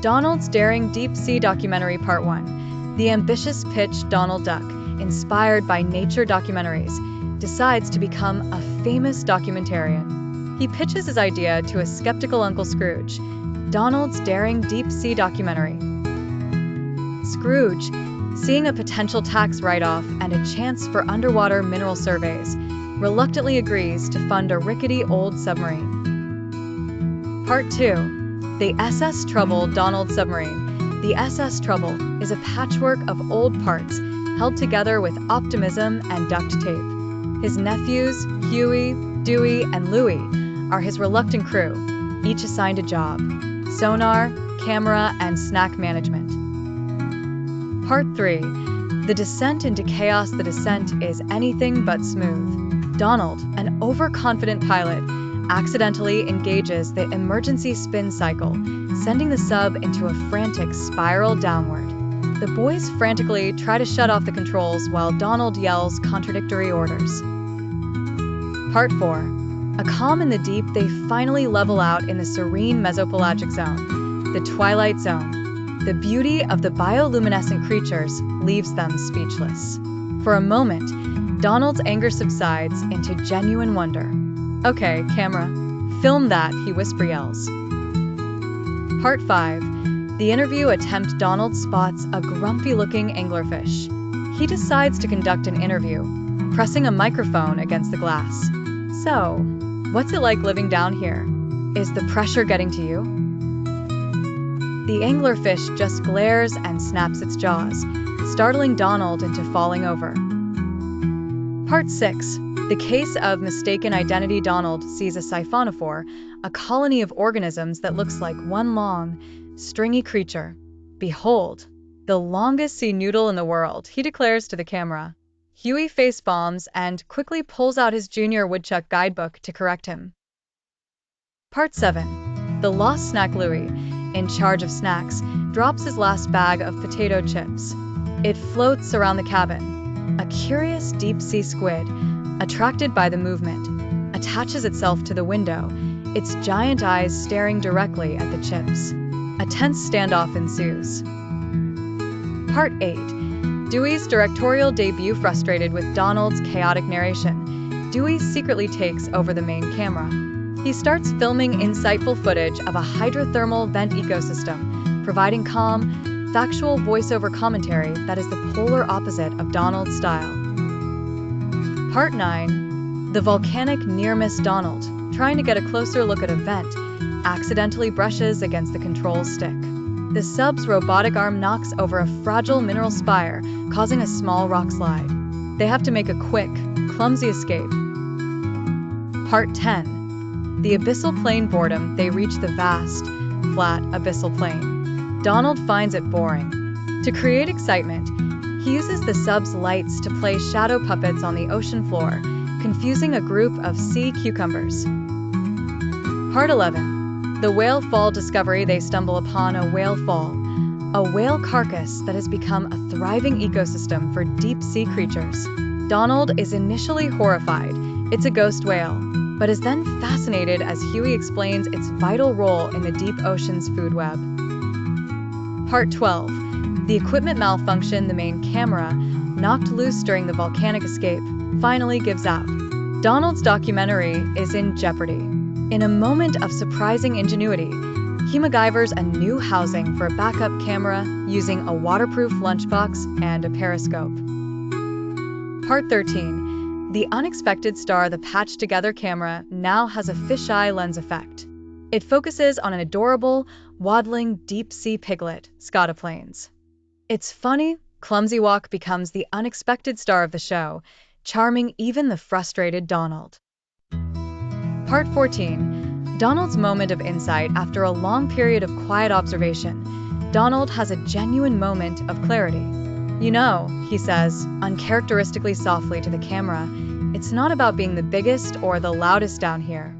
Donald's Daring Deep Sea Documentary Part 1. The ambitious pitch Donald Duck, inspired by nature documentaries, decides to become a famous documentarian. He pitches his idea to a skeptical Uncle Scrooge. Donald's Daring Deep Sea Documentary. Scrooge, seeing a potential tax write-off and a chance for underwater mineral surveys, reluctantly agrees to fund a rickety old submarine. Part 2. The SS Trouble Donald Submarine. The SS Trouble is a patchwork of old parts held together with optimism and duct tape. His nephews, Huey, Dewey, and Louie, are his reluctant crew, each assigned a job: sonar, camera, and snack management. Part 3. The descent into chaos. The descent is anything but smooth. Donald, an overconfident pilot, accidentally engages the emergency spin cycle, sending the sub into a frantic spiral downward. The boys frantically try to shut off the controls while Donald yells contradictory orders. Part 4. A calm in the deep. They finally level out in the serene mesopelagic zone, the twilight zone. The beauty of the bioluminescent creatures leaves them speechless. For a moment, Donald's anger subsides into genuine wonder. "Okay, camera, film that," he whisper yells. Part 5. The interview attempt. Donald spots a grumpy-looking anglerfish. He decides to conduct an interview, pressing a microphone against the glass. "So, what's it like living down here? Is the pressure getting to you?" The anglerfish just glares and snaps its jaws, startling Donald into falling over. Part 6. The case of mistaken identity. Donald sees a siphonophore, a colony of organisms that looks like one long, stringy creature. "Behold, the longest sea noodle in the world," he declares to the camera. Huey face-bombs and quickly pulls out his Junior Woodchuck guidebook to correct him. Part 7. The lost snack. Louie, in charge of snacks, drops his last bag of potato chips. It floats around the cabin. A curious deep-sea squid, attracted by the movement, attaches itself to the window, its giant eyes staring directly at the chips. A tense standoff ensues. Part 8. Dewey's directorial debut. Frustrated with Donald's chaotic narration, Dewey secretly takes over the main camera. He starts filming insightful footage of a hydrothermal vent ecosystem, providing calm, factual voiceover commentary that is the polar opposite of Donald's style. Part 9. The volcanic near-miss. Donald, trying to get a closer look at a vent, accidentally brushes against the control stick. The sub's robotic arm knocks over a fragile mineral spire, causing a small rock slide. They have to make a quick, clumsy escape. Part 10. The abyssal plain. Boredom. They reach the vast, flat abyssal plain. Donald finds it boring. To create excitement, he uses the sub's lights to play shadow puppets on the ocean floor, confusing a group of sea cucumbers. Part 11. The whale fall discovery. They stumble upon a whale fall, a whale carcass that has become a thriving ecosystem for deep-sea creatures. Donald is initially horrified. It's a ghost whale, but is then fascinated as Huey explains its vital role in the deep ocean's food web. Part 12. The equipment malfunction. The main camera, knocked loose during the volcanic escape, finally gives out. Donald's documentary is in jeopardy. In a moment of surprising ingenuity, he MacGyvers a new housing for a backup camera using a waterproof lunchbox and a periscope. Part 13. The unexpected star. The patched-together camera now has a fisheye lens effect. It focuses on an adorable, waddling deep-sea piglet, Scotoplanes. Its funny, clumsy walk becomes the unexpected star of the show, charming even the frustrated Donald. Part 14. Donald's moment of insight. After a long period of quiet observation, Donald has a genuine moment of clarity. "You know," he says, uncharacteristically softly to the camera, "it's not about being the biggest or the loudest down here.